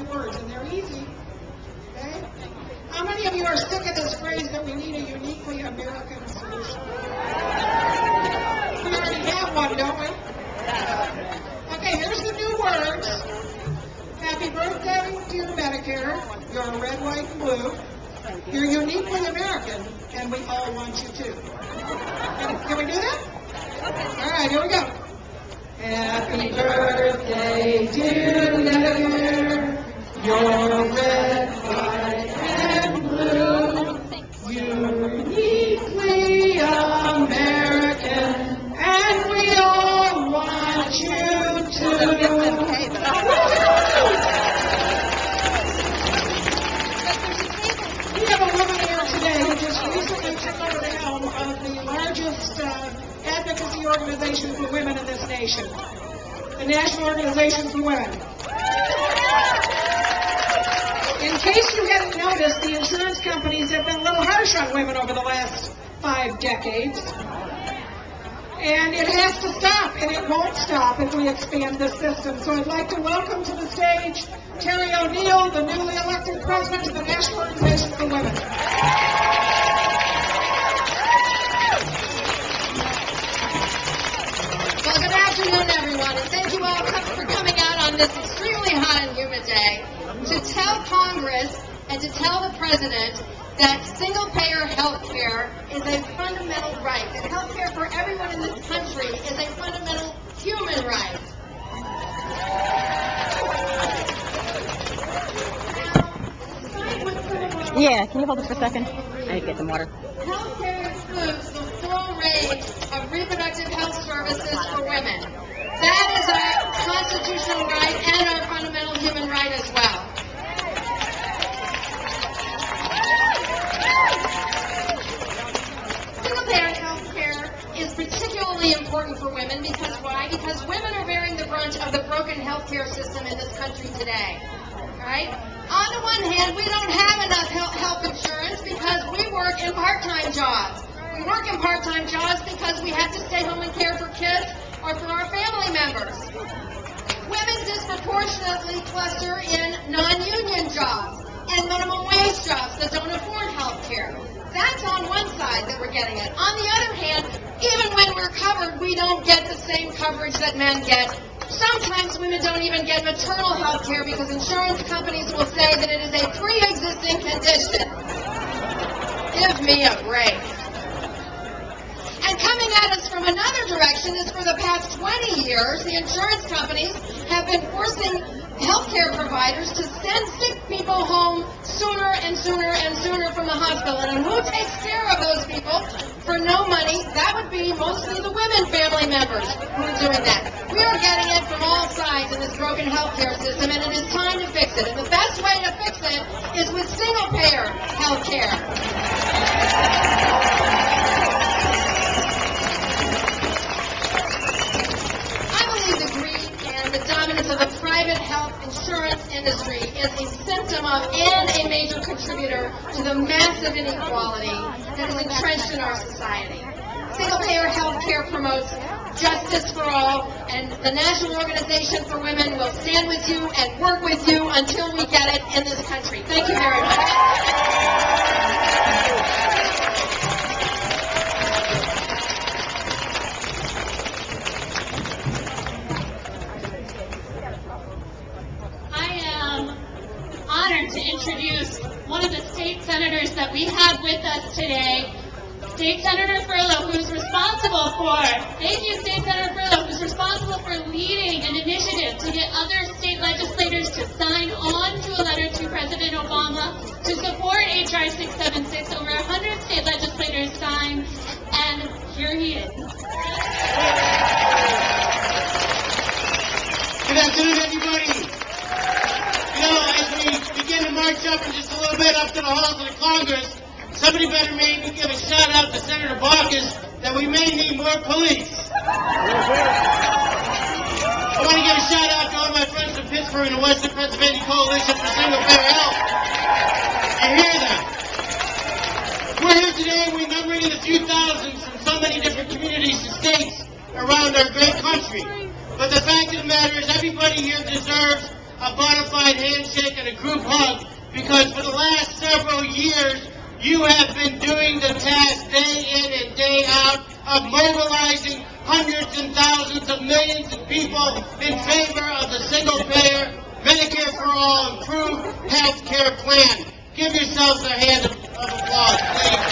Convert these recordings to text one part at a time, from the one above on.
words, and they're easy. Okay? How many of you are sick of this phrase that we need a uniquely American solution? We already have one, don't we? Okay, here's the new words. Happy birthday, dear Medicare. You're red, white, and blue. You're uniquely American, and we all want you to. Can we do that? All right, here we go. Happy birthday, dear Medicare. You're red, white, and blue. Uniquely American, and we all want you to. We have a woman here today who just recently took over the helm of the largest advocacy organization for women in this nation, the National Organization for Women. In case you hadn't noticed, the insurance companies have been a little harsh on women over the last 5 decades. And it has to stop, and it won't stop if we expand this system. So I'd like to welcome to the stage Terry O'Neill, the newly elected president of the National Organization for Women. Well, good afternoon, everyone, and thank you all for coming out on this extremely hot and humid day to tell Congress and to tell the President that single-payer health care is a fundamental right, that health care for everyone in this country is a fundamental human right. Yeah, can you hold this for a second? I need to get some water. Health care includes the full range of reproductive health services for women. That is our constitutional right and our fundamental human right as well. Single-payer health care is particularly important for women because why? Because women are bearing the brunt of the broken health care system in this country today. Right? On the one hand, we don't have enough health insurance because we work in part-time jobs. We work in part-time jobs because we have to stay home and care for kids or for our family members. Women disproportionately cluster in non-union jobs and minimum wage jobs that don't afford health care. That's on one side that we're getting it. On the other hand, even when we're covered, we don't get the same coverage that men get. Sometimes women don't even get maternal health care because insurance companies will say that it is a pre-existing condition. Give me a break. And coming at us from another direction is for the past 20 years, the insurance companies have been forcing healthcare providers to send sick people home sooner and sooner and sooner from the hospital. And who takes care of those people for no money? That would be mostly the women family members who are doing that. We are getting it from all sides in this broken healthcare system, and it is time to fix it. And the best way to fix it is with single-payer healthcare. The dominance of the private health insurance industry is a symptom of and a major contributor to the massive inequality that is entrenched in our society. Single-payer health care promotes justice for all, and the National Organization for Women will stand with you and work with you until we get it in this country. Thank you very much. To introduce one of the state senators that we have with us today, State Senator Furlow, who's responsible for, thank you State Senator Furlow, who's responsible for leading an initiative to get other state legislators to sign on to a letter to President Obama to support H.R. 676. Over 100 state legislators signed, and here he is. Good afternoon, everybody. You know, as we begin to march up in just a little bit up to the halls of the Congress, somebody better maybe give a shout out to Senator Baucus that we may need more police. I want to give a shout out to all my friends from Pittsburgh and the Western Pennsylvania Coalition for Single Payer Health. I hear them. We're here today, we're numbering in the few thousands from so many different communities and states around our great country. But the fact of the matter is everybody here deserves a bona fide handshake and and a group hug, because for the last several years, you have been doing the task day in and day out of mobilizing hundreds and thousands of millions of people in favor of the single-payer, Medicare for All, improved health care plan. Give yourselves a hand of applause, please.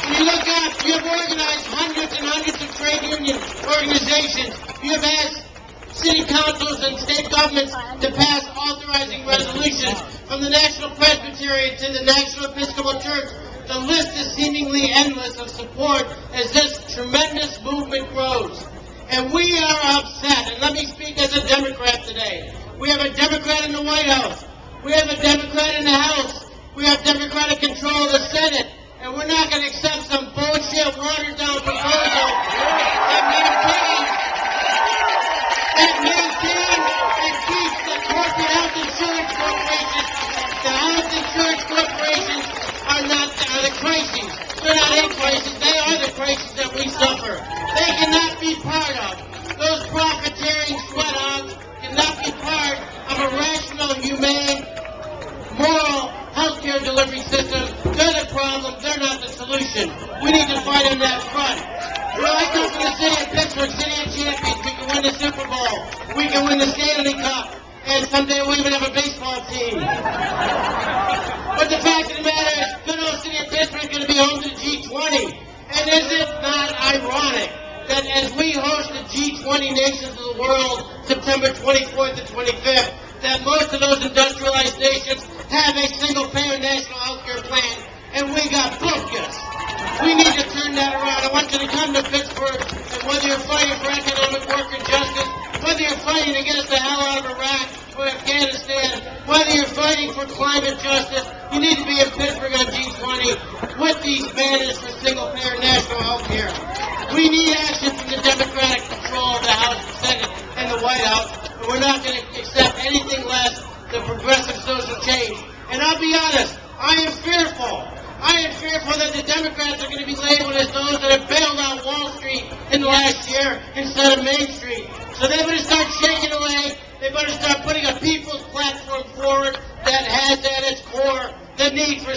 When you look up, you have organized hundreds and hundreds of trade union organizations. You have asked city councils and state governments to pass authorizing resolutions from the National Presbyterian to the National Episcopal Church. The list is seemingly endless of support as this tremendous movement grows. And we are upset, and let me speak as a Democrat today. We have a Democrat in the White House. We have a Democrat in the House. We have Democratic control of the Senate. And we're not going to accept some bullshit, watered-down proposal that maintains and keeps the corporate health insurance corporations. The health insurance corporations are the crises. They're not in crisis. They are the crises that we suffer. They cannot be part of. Those profiteering sweat-hogs cannot be part of a rational, humane, moral healthcare delivery system. They're the problem. They're not the solution. We need to fight on that front. You know, I come from the city of Pittsburgh, city of champions. We can win the Super Bowl. We can win the Stanley Cup. And someday we'll even have a baseball team. But the fact of the matter is, good old city of Pittsburgh is going to be home to the G20. And is it not ironic that as we host the G20 nations of the world, September 24th and 25th, that most of those industrialized nations have a single-payer national health care plan, and we got focus. We need to turn that around. I want you to come to Pittsburgh, and whether you're fighting for economic worker justice, whether you're fighting to get us the hell out of Iraq or Afghanistan, whether you're fighting for climate justice, you need to be in Pittsburgh on G20 with these banners for single-payer national health care. We need action from the Democratic control of the House, the Senate, and the White House, and we're not going to accept anything less than progressive social change. And I'll be honest, I am fearful. I am fearful that the Democrats are going to be labeled as those that have bailed out Wall Street in the last year instead of Main Street. So they better start shaking away. They better start putting a people's platform forward that has at its core the need for